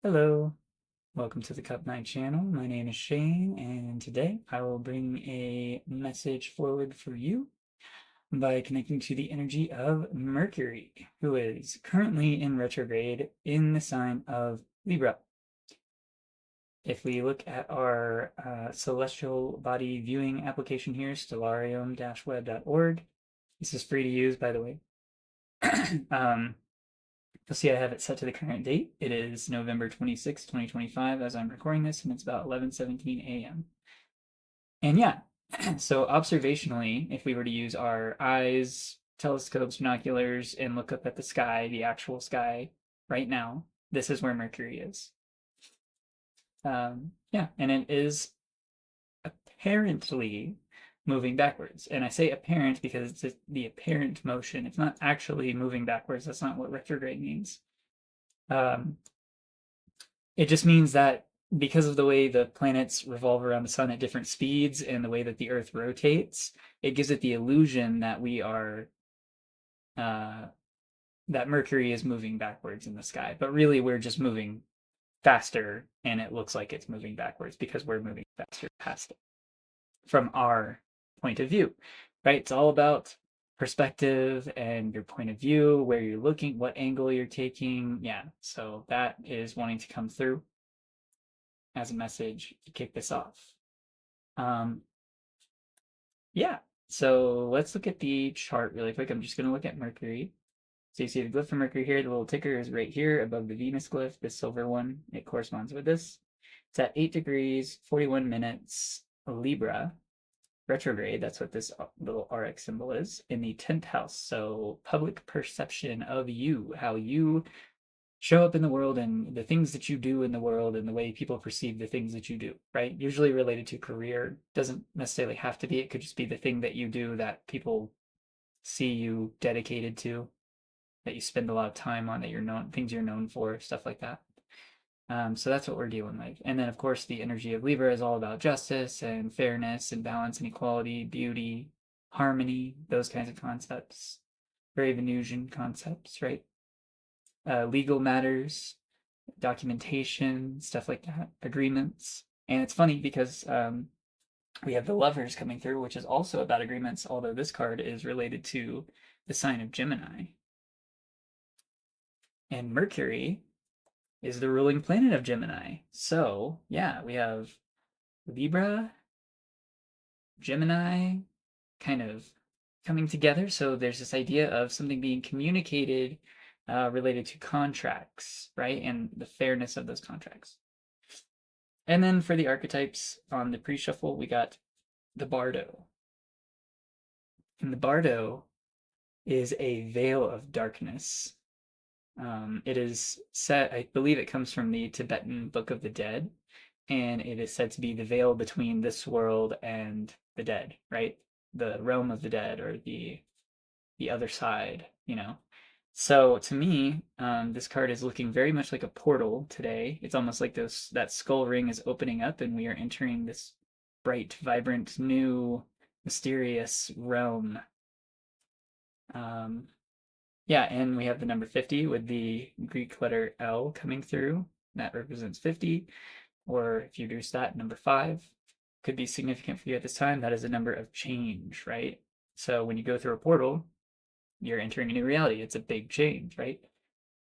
Hello, welcome to the Cup Night channel. My name is Shane, and today I will bring a message forward for you by connecting to the energy of Mercury, who is currently in retrograde in the sign of Libra. If we look at our celestial body viewing application here, stellarium-web.org, this is free to use, by the way. um, You'll see I have it set to the current date. It is November 26, 2025 as I'm recording this, and it's about 11:17 a.m. And yeah, so observationally, if we were to use our eyes, telescopes, binoculars, and look up at the sky, the actual sky right now, this is where Mercury is. Yeah, and it is apparently moving backwards. And I say apparent because it's the apparent motion. It's not actually moving backwards. That's not what retrograde means. Um, It just means that because of the way the planets revolve around the sun at different speeds and the way that the Earth rotates, it gives it the illusion that we are uh, that Mercury is moving backwards in the sky. But really, we're just moving faster, and it looks like it's moving backwards because we're moving faster past it from our point of view, right? It's all about perspective and your point of view, where you're looking, what angle you're taking. Yeah, so that is wanting to come through as a message to kick this off. Um, yeah, so let's look at the chart really quick. I'm just going to look at Mercury. So you see the glyph for Mercury here. The little ticker is right here above the Venus glyph, the silver one. It corresponds with this. It's at 8 degrees, 41 minutes, Libra, retrograde. That's what this little RX symbol is in the 10th house. So public perception of you, how you show up in the world and the things that you do in the world and the way people perceive the things that you do, right? Usually related to career. Doesn't necessarily have to be. It could just be the thing that you do that people see you dedicated to, that you spend a lot of time on, that you're known, things you're known for, stuff like that. So that's what we're dealing with. And then, of course, the energy of Libra is all about justice and fairness and balance and equality, beauty, harmony, those kinds of concepts. Very Venusian concepts, right? Legal matters, documentation, stuff like that, agreements. And it's funny because we have the lovers coming through, which is also about agreements, although this card is related to the sign of Gemini. And Mercury is the ruling planet of Gemini. So, yeah, we have Libra, Gemini kind of coming together. So there's this idea of something being communicated related to contracts, right? And the fairness of those contracts. And then for the archetypes on the pre-shuffle, we got the Bardo. And the Bardo is a veil of darkness. It is set, I believe it comes from the Tibetan Book of the Dead, and it is said to be the veil between this world and the dead, right? The realm of the dead or the other side, you know. So to me, this card is looking very much like a portal today. It's almost like that skull ring is opening up, and we are entering this bright, vibrant, new, mysterious realm. Um, yeah, and we have the number 50 with the Greek letter L coming through. That represents 50. Or if you reduce that, number 5 could be significant for you at this time. That is a number of change, right? So when you go through a portal, you're entering a new reality. It's a big change, right?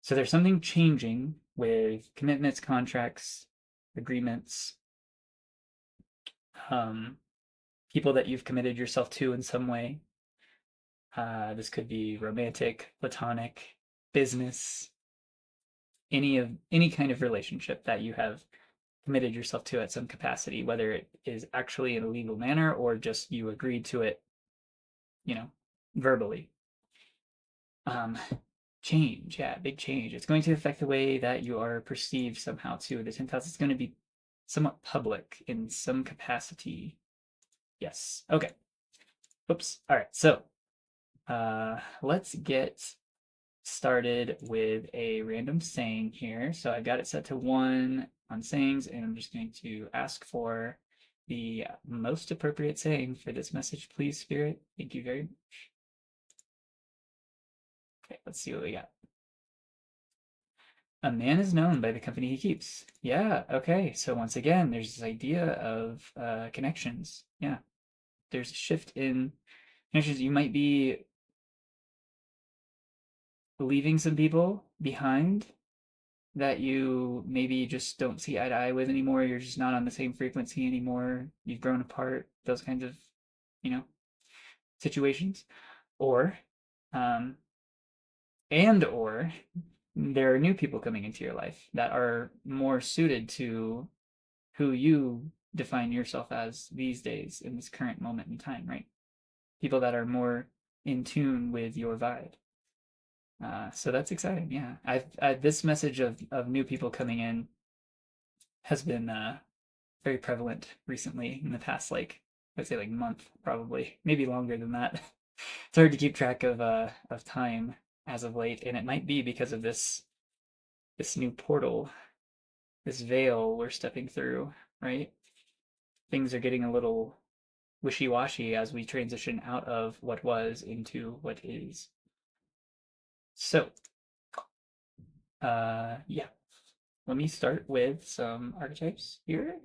So there's something changing with commitments, contracts, agreements, um, people that you've committed yourself to in some way. This could be romantic, platonic, business, any kind of relationship that you have committed yourself to at some capacity, whether it is actually in a legal manner or just you agreed to it, you know, verbally. Um, Change, yeah, big change. It's going to affect the way that you are perceived somehow too. The 10th house is going to be somewhat public in some capacity. Yes. Okay. Oops. All right. So let's get started with a random saying here. So I got it set to 1 on sayings, and I'm just going to ask for the most appropriate saying for this message, please, Spirit. Thank you very much. Okay, let's see what we got. A man is known by the company he keeps. Yeah, okay. So once again, there's this idea of connections. Yeah, there's a shift in connections. You might be leaving some people behind that you maybe just don't see eye to eye with anymore. You're just not on the same frequency anymore. You've grown apart. Those kinds of, you know, situations. Or, um, or there are new people coming into your life that are more suited to who you define yourself as these days in this current moment in time, right? People that are more in tune with your vibe. So that's exciting. Yeah, this message of new people coming in has been very prevalent recently in the past, like I'd say like month, probably maybe longer than that. It's hard to keep track of time as of late, and it might be because of this new portal, this veil we're stepping through, right? Things are getting a little wishy-washy as we transition out of what was into what is. So, yeah, let me start with some archetypes here.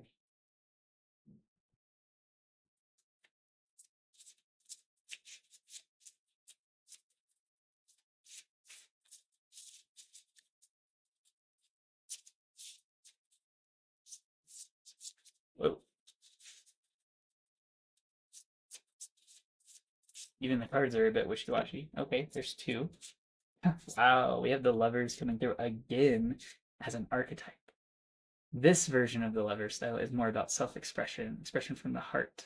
Whoa, even the cards are a bit wishy-washy. Okay, there's two. Wow, we have the lovers coming through again as an archetype. This version of the lover style is more about self-expression, expression from the heart.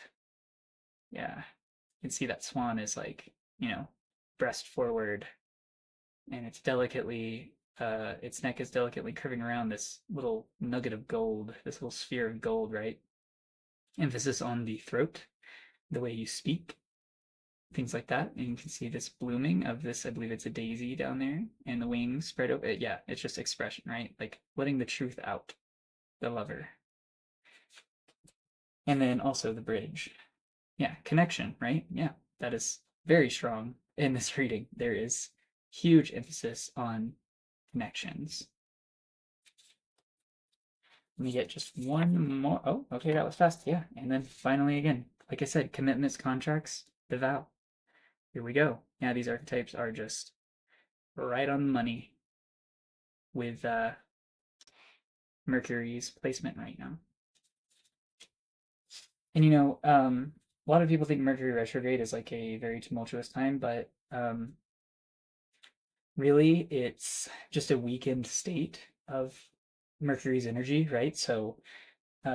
Yeah, you can see that swan is like, breast forward, and its neck is delicately curving around this little nugget of gold, this little sphere of gold, right? Emphasis on the throat, the way you speak, things like that. And you can see this blooming of this, I believe it's a daisy down there, and the wings spread open. Yeah, it's just expression, right? Like letting the truth out, the lover. And then also the bridge. Yeah, connection, right? Yeah, that is very strong in this reading. There is huge emphasis on connections. Let me get just one more. Oh, okay, that was fast. Yeah. And then finally, again, like I said, commitments, contracts, the vow. Here we go. Yeah, these archetypes are just right on the money with Mercury's placement right now. And a lot of people think Mercury retrograde is like a very tumultuous time, but really it's just a weakened state of Mercury's energy, right? So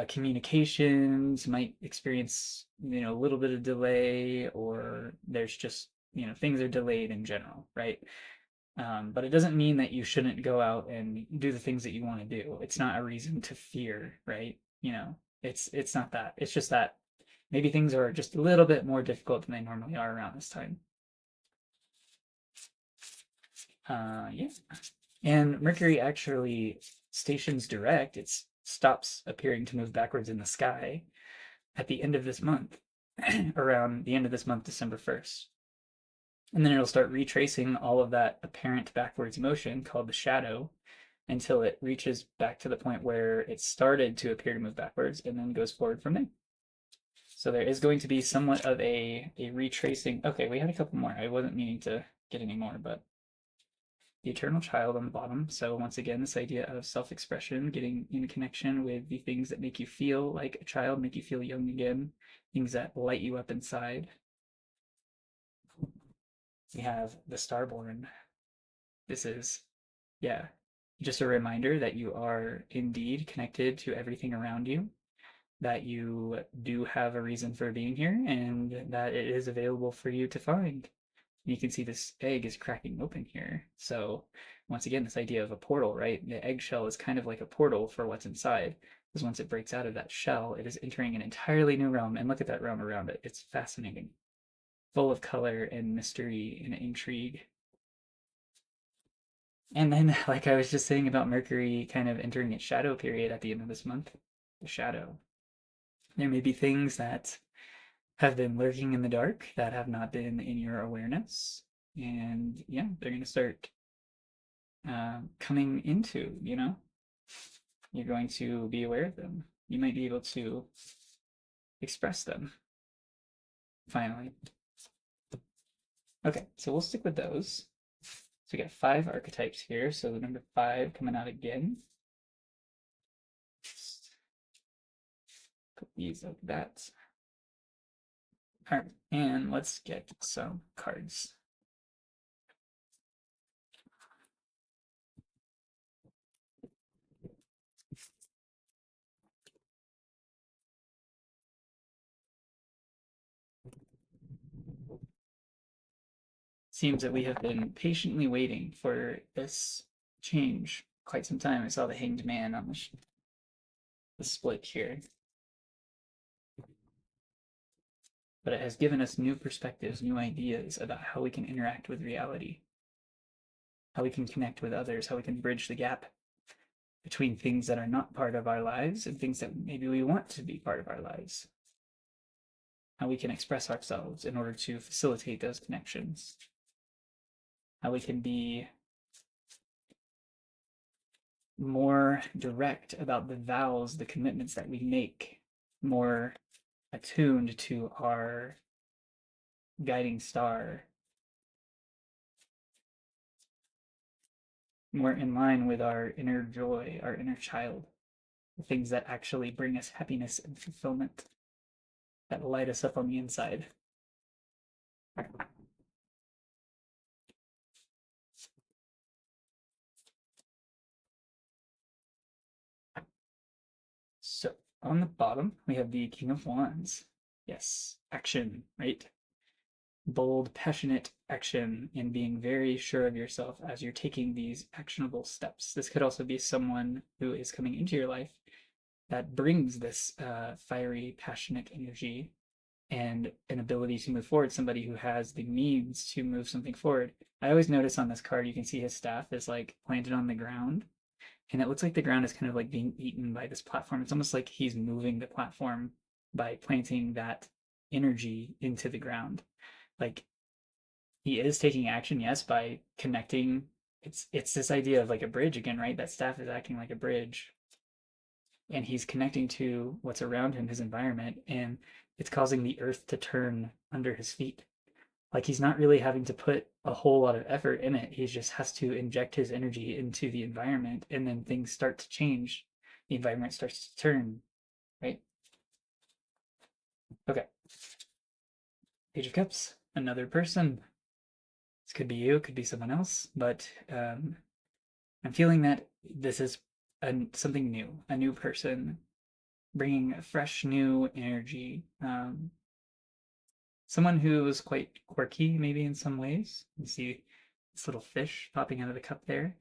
communications might experience a little bit of delay, or there's just things are delayed in general, right? But it doesn't mean that you shouldn't go out and do the things that you want to do. It's not a reason to fear, right? It's not that. It's just that maybe things are just a little bit more difficult than they normally are around this time. Yeah. And Mercury actually stations direct. It stops appearing to move backwards in the sky at the end of this month, around the end of this month, December 1st. And then it'll start retracing all of that apparent backwards motion called the shadow until it reaches back to the point where it started to appear to move backwards and then goes forward from there. So there is going to be somewhat of a retracing. Okay, we had a couple more. I wasn't meaning to get any more, but the eternal child on the bottom. So once again, this idea of self-expression, getting in connection with the things that make you feel like a child, make you feel young again, things that light you up inside. We have the starborn. This is, yeah, just a reminder that you are indeed connected to everything around you, that you do have a reason for being here, and that it is available for you to find. You can see this egg is cracking open here. So once again, this idea of a portal, right? The eggshell is kind of like a portal for what's inside. Because once it breaks out of that shell, it is entering an entirely new realm. And look at that realm around it. It's fascinating. Full of color and mystery and intrigue. And then, like I was just saying about Mercury kind of entering its shadow period at the end of this month, the shadow. There may be things that have been lurking in the dark that have not been in your awareness. And yeah, they're going to start coming into, you know? You're going to be aware of them. You might be able to express them finally. Okay, so we'll stick with those. So we got 5 archetypes here. So the number 5 coming out again. Put these like that. All right, and let's get some cards. Seems that we have been patiently waiting for this change quite some time. I saw the Hanged Man on the split here. But it has given us new perspectives, new ideas about how we can interact with reality, how we can connect with others, how we can bridge the gap between things that are not part of our lives and things that maybe we want to be part of our lives. How we can express ourselves in order to facilitate those connections. How we can be more direct about the vows, the commitments that we make, more attuned to our guiding star, more in line with our inner joy, our inner child, the things that actually bring us happiness and fulfillment, that light us up on the inside. So on the bottom, we have the King of Wands. Yes, action, right? Bold, passionate action and being very sure of yourself as you're taking these actionable steps. This could also be someone who is coming into your life that brings this fiery, passionate energy and an ability to move forward, somebody who has the means to move something forward. I always notice on this card, you can see his staff is like planted on the ground, and it looks like the ground is kind of like being eaten by this platform. It's almost like he's moving the platform by planting that energy into the ground. Like he is taking action, yes, by connecting. It's this idea of like a bridge again, right? That staff is acting like a bridge, and he's connecting to what's around him, his environment, and it's causing the earth to turn under his feet. Like he's not really having to put a whole lot of effort in it. He just has to inject his energy into the environment, and then things start to change. The environment starts to turn, right? Okay. Page of Cups, another person. This could be you, it could be someone else, but I'm feeling that this is something new, a new person bringing a fresh, new energy. Someone who is quite quirky, maybe in some ways. You see this little fish popping out of the cup there.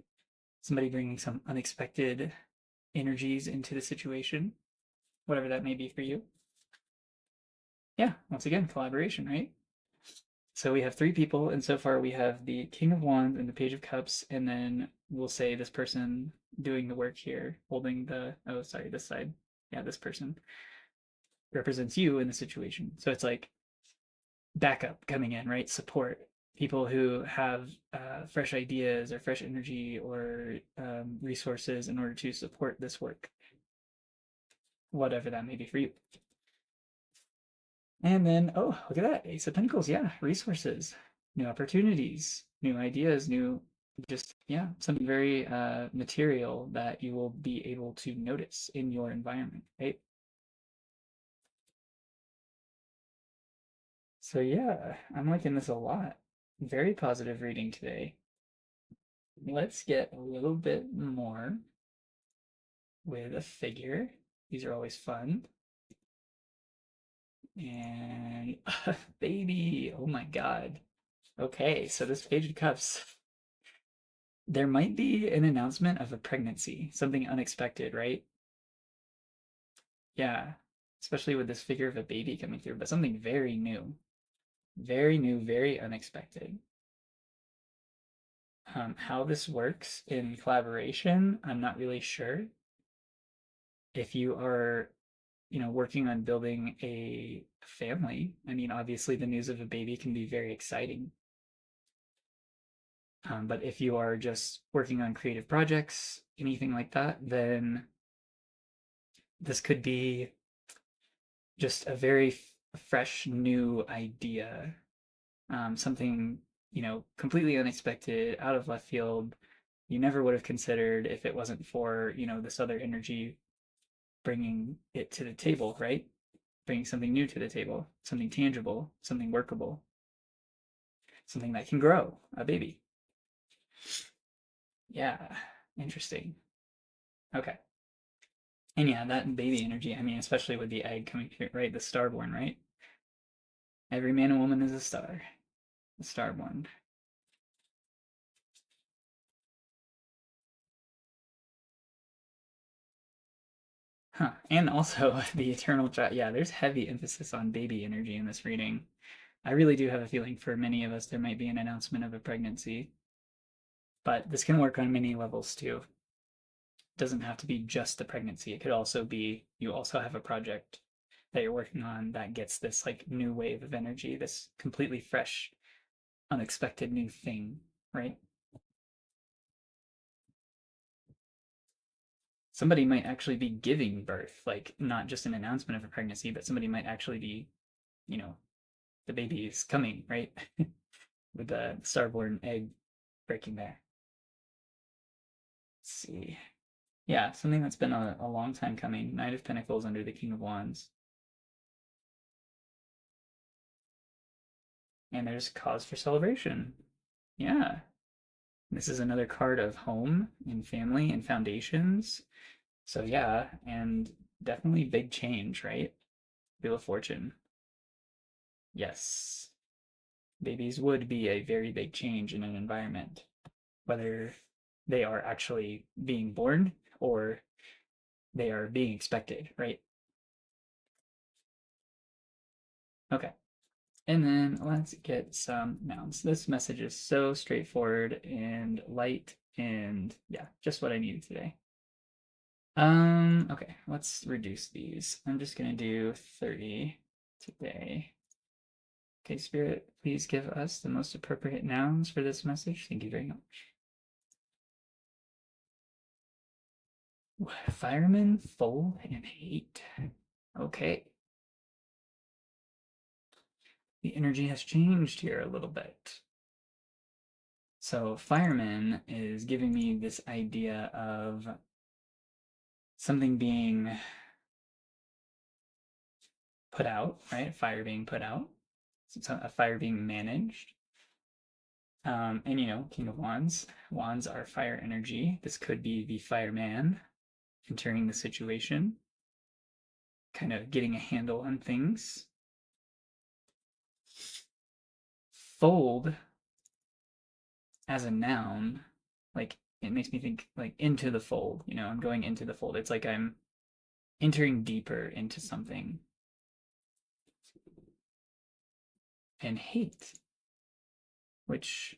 Somebody bringing some unexpected energies into the situation, whatever that may be for you. Yeah, once again, collaboration, right? So we have 3 people, and so far we have the King of Wands and the Page of Cups, and then we'll say this person doing the work here, holding the, oh, sorry, this side. Yeah, this person represents you in the situation. So it's like backup coming in, right? Support. People who have fresh ideas or fresh energy or resources in order to support this work, whatever that may be for you. And then, oh, look at that. Ace of Pentacles. Yeah, resources, new opportunities, new ideas, new, just, yeah, something very material that you will be able to notice in your environment, right? So, yeah, I'm liking this a lot. Very positive reading today. Let's get a little bit more with a figure. These are always fun. And baby, oh my god. Okay, so this Page of Cups, there might be an announcement of a pregnancy, something unexpected, right? Yeah, especially with this figure of a baby coming through, but something very new, very unexpected. How this works in collaboration, I'm not really sure. If you are, working on building a family, I mean, obviously the news of a baby can be very exciting. But if you are just working on creative projects, anything like that, then this could be just a very fresh new idea, something completely unexpected, out of left field. You never would have considered if it wasn't for this other energy bringing it to the table, right? Bringing something new to the table, something tangible, something workable, something that can grow, a baby. Yeah, interesting. Okay. And yeah, that baby energy, I mean, especially with the egg coming through, right? The starborn, right? Every man and woman is a star. The starborn. Huh. And also the eternal child. Yeah, there's heavy emphasis on baby energy in this reading. I really do have a feeling for many of us there might be an announcement of a pregnancy, but this can work on many levels too. It doesn't have to be just the pregnancy. It could also be you also have a project that you're working on that gets this like new wave of energy, this completely fresh, unexpected new thing, right? Somebody might actually be giving birth, like not just an announcement of a pregnancy, but somebody might actually be, you know, the baby is coming, right? With the starborn egg breaking there. Let's see. Yeah, something that's been a long time coming. Knight of Pentacles under the King of Wands. And there's cause for celebration. Yeah. This is another card of home and family and foundations. So yeah, and definitely big change, right? Wheel of Fortune. Yes. Babies would be a very big change in an environment, whether they are actually being born or they are being expected, right? Okay. And then let's get some nouns. This message is so straightforward and light and yeah, just what I needed today. Okay, let's reduce these. I'm just gonna do 30 today. Okay, Spirit, please give us the most appropriate nouns for this message. Thank you very much. Fireman, fold, and hate. Okay. The energy has changed here a little bit. So, fireman is giving me this idea of something being put out, right? Fire being put out, so a fire being managed. And King of Wands. Wands are fire energy. This could be the fireman entering the situation, kind of getting a handle on things. Fold as a noun, like it makes me think like into the fold. I'm going into the fold. It's like I'm entering deeper into something. And hate, which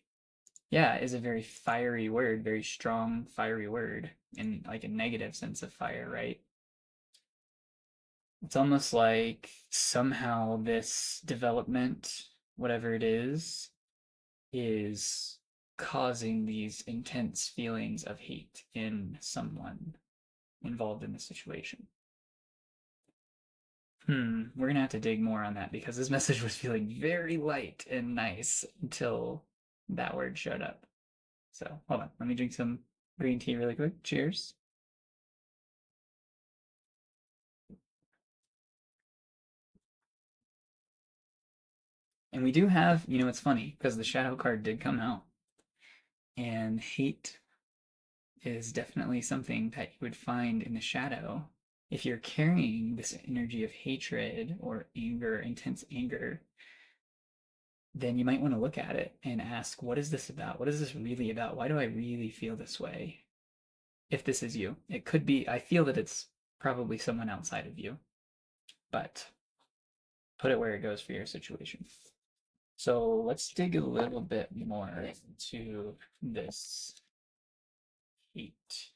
yeah, is a very fiery word, very strong, fiery word in like a negative sense of fire, right? It's almost like somehow this development, whatever it is causing these intense feelings of hate in someone involved in the situation. We're gonna have to dig more on that because this message was feeling very light and nice until that word showed up. So hold on, let me drink some green tea really quick. Cheers. And we do have, it's funny because the shadow card did come out, and hate is definitely something that you would find in the shadow. If you're carrying this energy of hatred or anger, intense anger, then you might want to look at it and ask, what is this about? What is this really about? Why do I really feel this way? If this is you, it could be, I feel that it's probably someone outside of you, but put it where it goes for your situation. So let's dig a little bit more into this hate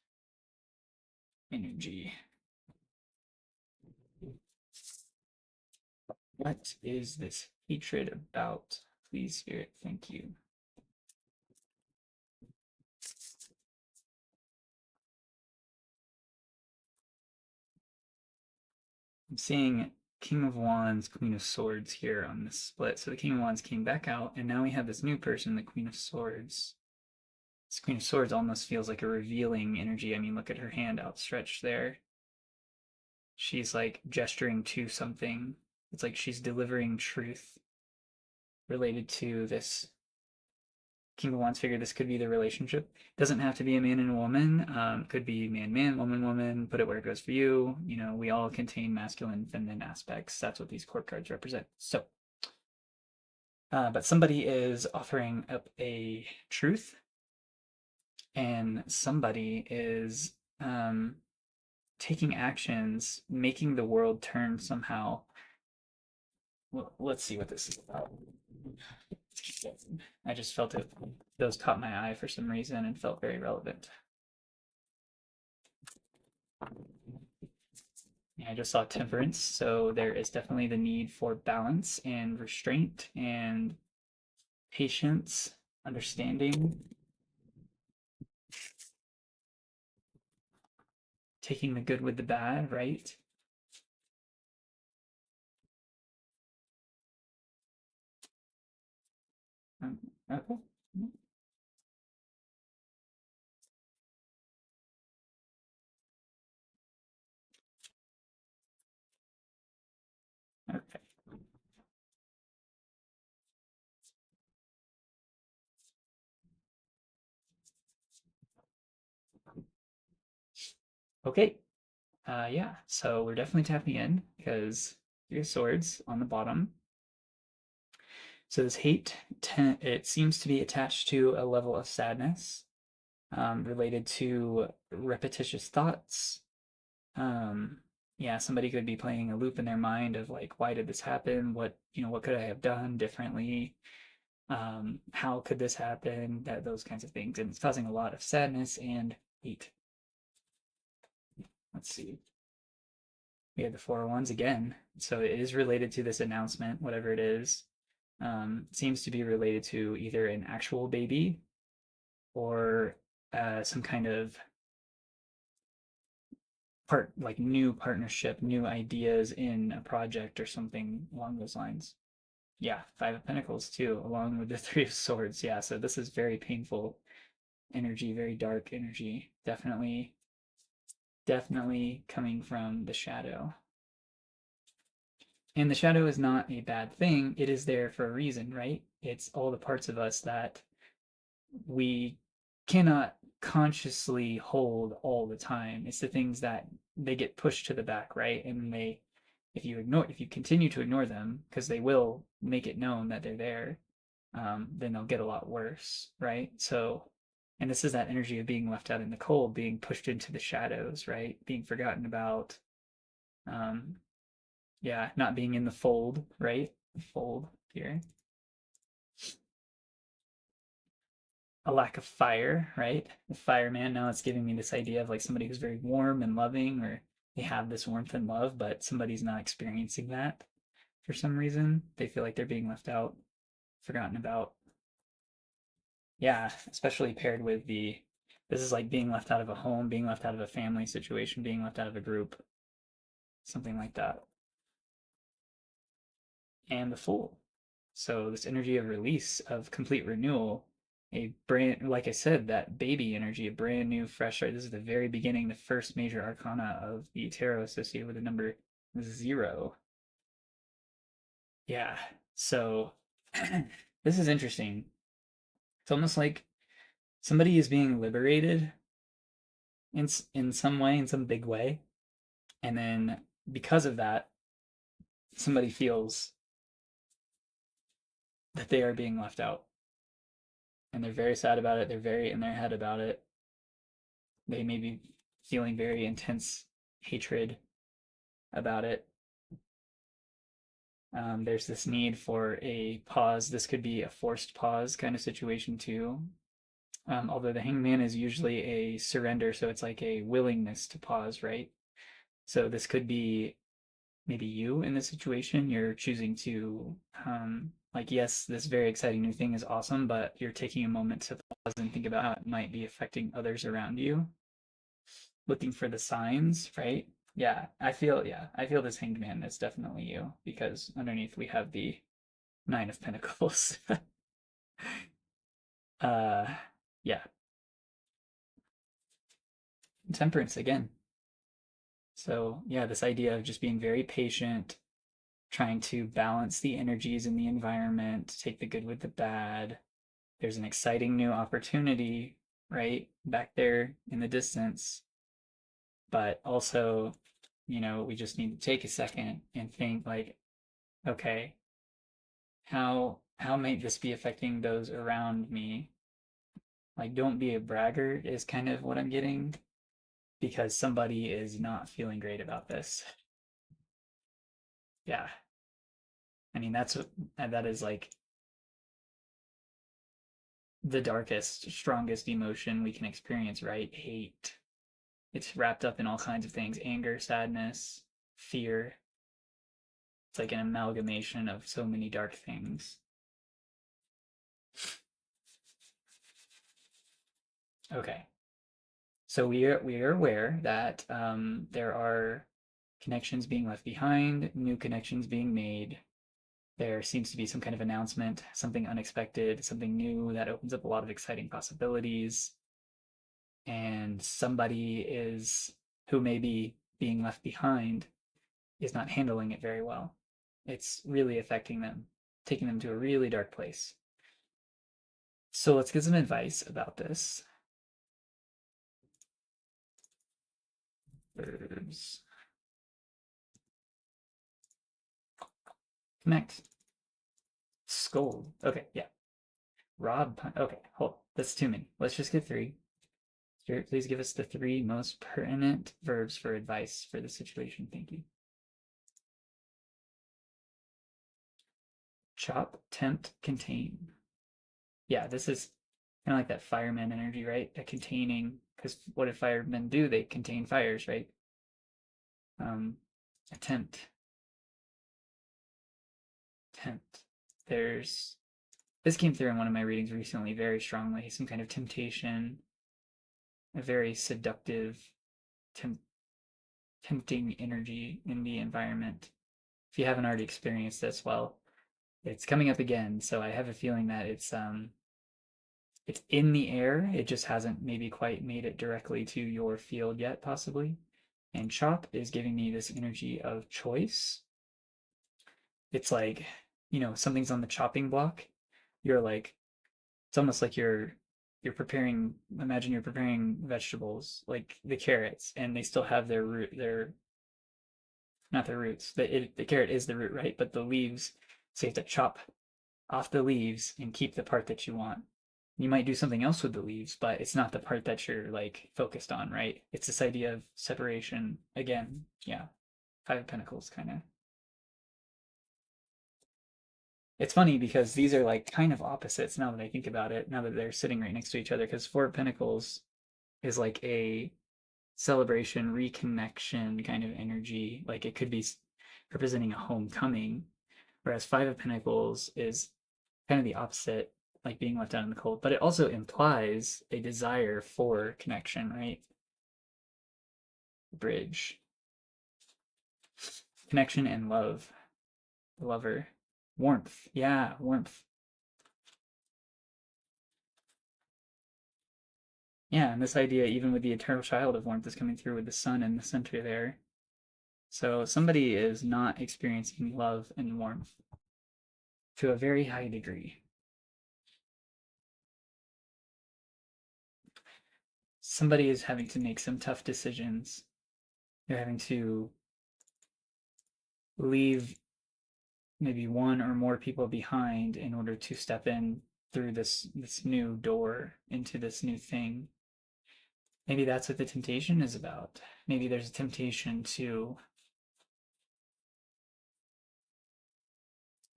energy. What is this hatred about? Please, Spirit, thank you. I'm seeing King of Wands, Queen of Swords here on this split. So the King of Wands came back out, and now we have this new person, the Queen of Swords. This Queen of Swords almost feels like a revealing energy. I mean, look at her hand outstretched there. She's like gesturing to something. It's like she's delivering truth related to this King of Wands figure. This could be the relationship. Doesn't have to be a man and a woman. Could be man man, woman woman. Put it where it goes for you. You know, we all contain masculine, feminine aspects. That's what these court cards represent. So, but somebody is offering up a truth, and somebody is taking actions, making the world turn somehow. Well, let's see what this is about. I just felt it. Those caught my eye for some reason and felt very relevant. Yeah, I just saw temperance, so there is definitely the need for balance and restraint and patience, understanding, taking the good with the bad, right? Okay. Okay. Okay. Yeah. So we're definitely tapping in because Three of Swords on the bottom. So this hate, it seems to be attached to a level of sadness, related to repetitious thoughts. Um, yeah, somebody could be playing a loop in their mind of like, why did this happen? What could I have done differently? How could this happen? Those kinds of things, and it's causing a lot of sadness and hate. Let's see. We have the Four of Wands again, so it is related to this announcement, whatever it is. Seems to be related to either an actual baby or some kind of like new partnership, new ideas in a project or something along those lines. Yeah, Five of Pentacles too, along with the Three of Swords. Yeah, so this is very painful energy, very dark energy. Definitely coming from the shadow. And the shadow is not a bad thing. It is there for a reason, right? It's all the parts of us that we cannot consciously hold all the time. It's the things that they get pushed to the back, right? And if you continue to ignore them, because they will make it known that they're there, then they'll get a lot worse, right? So, and this is that energy of being left out in the cold, being pushed into the shadows, right? Being forgotten about. Um, yeah, not being in the fold, right? Fold here. A lack of fire, right? The fireman, now it's giving me this idea of like somebody who's very warm and loving, or they have this warmth and love, but somebody's not experiencing that for some reason. They feel like they're being left out, forgotten about. Yeah, especially paired with this is like being left out of a home, being left out of a family situation, being left out of a group, something like that. And the Fool. So this energy of release, of complete renewal, a brand, like I said, that baby energy, a brand new, fresh start. This is the very beginning, the first major arcana of the tarot associated with the number 0. Yeah. So this is interesting. It's almost like somebody is being liberated in some way, in some big way, and then because of that, somebody feels that they are being left out, and they're very sad about it. They're very in their head about it. They may be feeling very intense hatred about it. There's this need for a pause. This could be a forced pause kind of situation too. Although the hangman is usually a surrender, so it's like a willingness to pause, right? So this could be maybe you in this situation. You're choosing to, like, yes, this very exciting new thing is awesome, but you're taking a moment to pause and think about how it might be affecting others around you, looking for the signs, right? I feel this Hanged Man is definitely you because underneath we have the Nine of Pentacles. uh, yeah, Temperance again. So yeah, this idea of just being very patient, trying to balance the energies in the environment, take the good with the bad. There's an exciting new opportunity right back there in the distance, but also, we just need to take a second and think like, okay, how might this be affecting those around me? Like, don't be a braggart is kind of what I'm getting because somebody is not feeling great about this. Yeah. I mean, that is like the darkest, strongest emotion we can experience, right? Hate. It's wrapped up in all kinds of things: anger, sadness, fear. It's like an amalgamation of so many dark things. Okay. So we are aware that there are connections being left behind, new connections being made. There seems to be some kind of announcement, something unexpected, something new that opens up a lot of exciting possibilities. And somebody is who may be being left behind is not handling it very well. It's really affecting them, taking them to a really dark place. So let's get some advice about this. Verbs. Connect. Scold. Okay, yeah. Rob. Okay, hold. That's too many. Let's just get three. Spirit, please give us the three most pertinent verbs for advice for the situation. Thank you. Chop, tempt, contain. Yeah, this is kind of like that fireman energy, right? A containing, because what do firemen do? They contain fires, right? Um, attempt, tempt. There's this came through in one of my readings recently very strongly. Some kind of temptation, a very seductive, tempting energy in the environment. If you haven't already experienced this, well, it's coming up again. So I have a feeling that it's in the air. It just hasn't maybe quite made it directly to your field yet, possibly. And chop is giving me this energy of choice. It's like, something's on the chopping block. You're like, it's almost like you're preparing, imagine you're preparing vegetables like the carrots and they still have their root, their not their roots. The carrot is the root, right? But the leaves, so you have to chop off the leaves and keep the part that you want. You might do something else with the leaves, but it's not the part that you're like focused on, right? It's this idea of separation again. Yeah. Five of Pentacles kind of. It's funny because these are like kind of opposites now that I think about it, now that they're sitting right next to each other, because Four of Pentacles is like a celebration, reconnection kind of energy. Like it could be representing a homecoming, whereas Five of Pentacles is kind of the opposite, like being left out in the cold, but it also implies a desire for connection, right? Bridge. Connection and love. The lover. Warmth. Yeah, warmth. Yeah, and this idea, even with the eternal child of warmth, is coming through with the sun in the center there. So somebody is not experiencing love and warmth to a very high degree. Somebody is having to make some tough decisions. They're having to leave maybe one or more people behind in order to step in through this new door into this new thing. Maybe that's what the temptation is about. Maybe there's a temptation to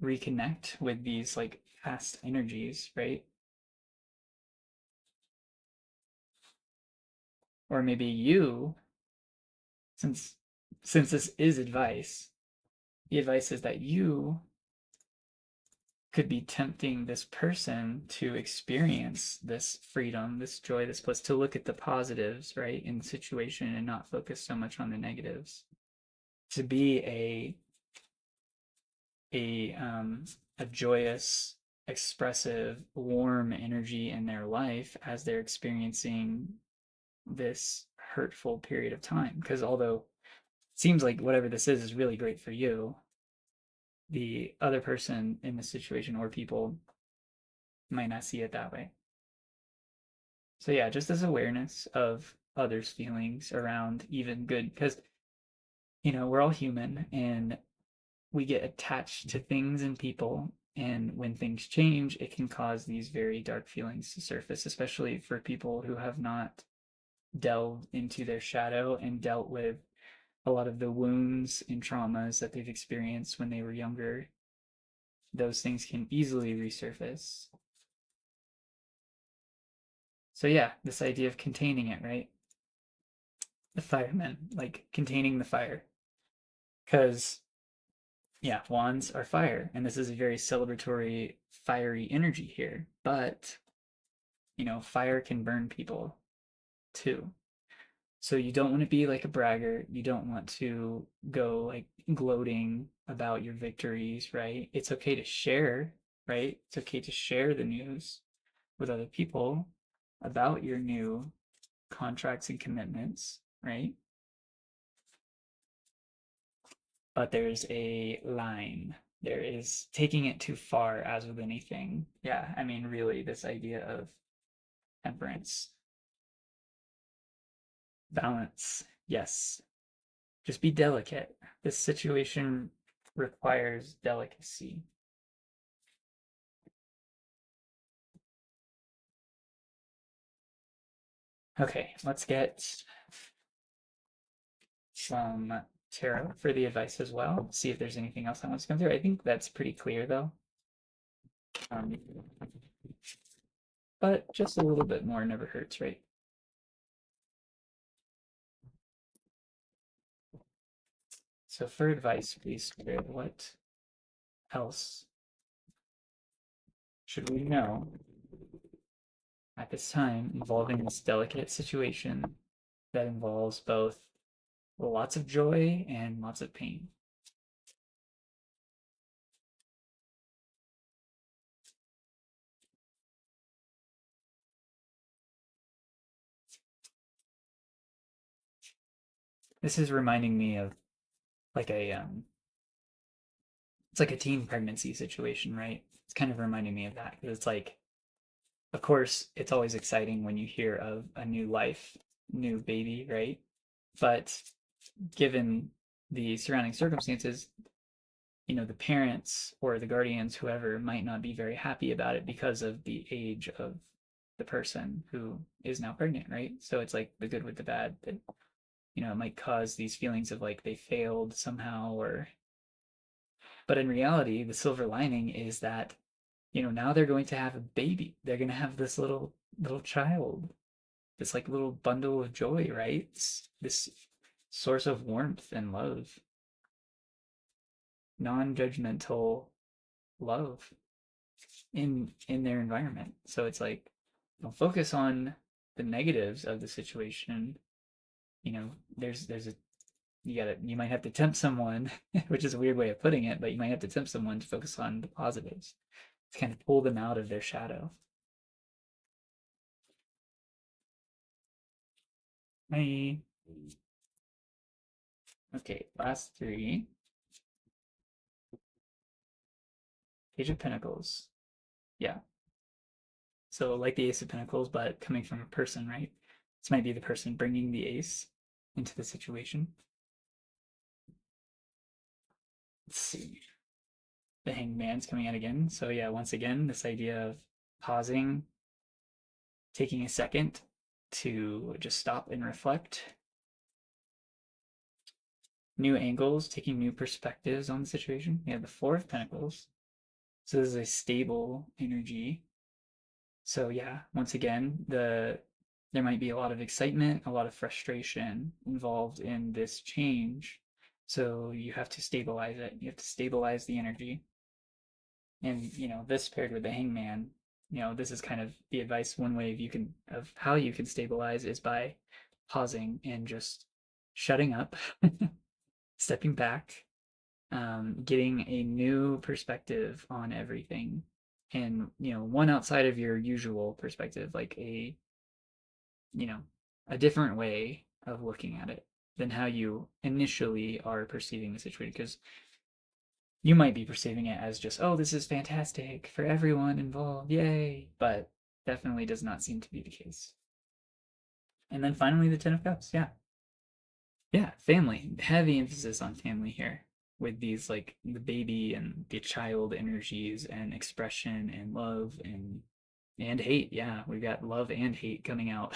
reconnect with these like past energies, right? Or maybe you, since this is advice, the advice is that you could be tempting this person to experience this freedom, this joy, this bliss, to look at the positives, right, in the situation and not focus so much on the negatives. To be a um, a joyous, expressive, warm energy in their life as they're experiencing this hurtful period of time. Because although it seems like whatever this is really great for you, the other person in the situation or people might not see it that way. So yeah, just this awareness of others' feelings around even good, because we're all human and we get attached to things and people, and when things change, it can cause these very dark feelings to surface, especially for people who have not delved into their shadow and dealt with a lot of the wounds and traumas that they've experienced when they were younger. Those things can easily resurface. So yeah, this idea of containing it, right? The firemen, like containing the fire. Because, yeah, wands are fire, and this is a very celebratory, fiery energy here. But, fire can burn people too. So you don't want to be like a braggart. You don't want to go like gloating about your victories, right? It's okay to share, right? It's okay to share the news with other people about your new contracts and commitments, right? But there's a line. There is taking it too far, as with anything. Yeah, I mean, really, this idea of temperance, balance. Yes, just be delicate. This situation requires delicacy. Okay, let's get some tarot for the advice as well. See if there's anything else that wants to come through. I think that's pretty clear though. Um, but just a little bit more never hurts, right? So for advice, please, Spirit, what else should we know at this time involving this delicate situation that involves both lots of joy and lots of pain? This is reminding me of like it's like a teen pregnancy situation, right? It's kind of reminding me of that because it's like, of course, it's always exciting when you hear of a new life, new baby, right? But given the surrounding circumstances, the parents or the guardians, whoever, might not be very happy about it because of the age of the person who is now pregnant, right? So it's like the good with the bad that, it might cause these feelings of like they failed somehow or, but in reality, the silver lining is that, now they're going to have a baby. They're going to have this little child, this like little bundle of joy, right? This source of warmth and love, non-judgmental love in their environment. So it's like don't focus on the negatives of the situation. There's a you might have to tempt someone, which is a weird way of putting it, but you might have to tempt someone to focus on the positives to kind of pull them out of their shadow. Hey. Okay, last three. Page of Pentacles. Yeah. So like the Ace of Pentacles, but coming from a person, right? This might be the person bringing the ace into the situation. Let's see. The Hanged Man's coming out again. So yeah, once again, this idea of pausing, taking a second to just stop and reflect. New angles, taking new perspectives on the situation. We have the Four of Pentacles. So this is a stable energy. So yeah, once again, there might be a lot of excitement, a lot of frustration involved in this change. So you have to stabilize it. You have to stabilize the energy. And this paired with the hangman, this is kind of the advice. One way of how you can stabilize is by pausing and just shutting up, stepping back, getting a new perspective on everything, and one outside of your usual perspective, like you know a different way of looking at it than how you initially are perceiving the situation. Because you might be perceiving it as just, oh, this is fantastic for everyone involved, yay, but definitely does not seem to be the case. And then finally, the Ten of Cups. Yeah, yeah, family. Heavy emphasis on family here with these, like, the baby and the child energies and expression and love and hate. Yeah, we've got love and hate coming out.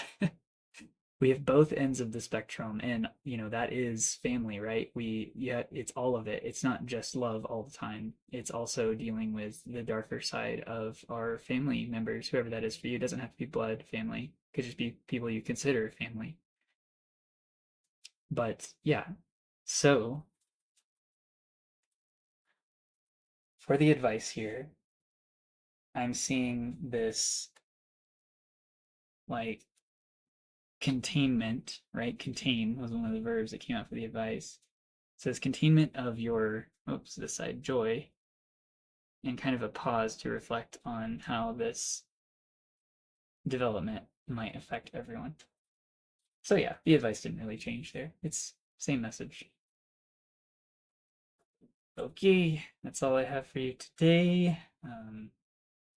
We have both ends of the spectrum, and that is family, right? Yeah, it's all of it. It's not just love all the time. It's also dealing with the darker side of our family members, whoever that is for you. It doesn't have to be blood family. It could just be people you consider family. But yeah, so for the advice here, I'm seeing this, like, containment, right? Contain was one of the verbs that came out for the advice. It says containment of your, oops, this side, joy, and kind of a pause to reflect on how this development might affect everyone. So yeah, the advice didn't really change there. It's same message. Okay, that's all I have for you today.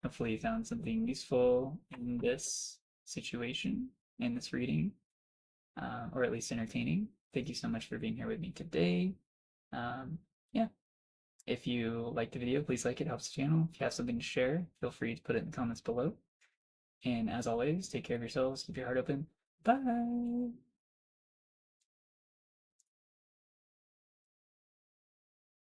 Hopefully you found something useful in this situation, in this reading, or at least entertaining. Thank you so much for being here with me today. Um, yeah, if you like the video, please like it, helps the channel. If you have something to share, feel free to put it in the comments below. And as always, take care of yourselves, keep your heart open. Bye.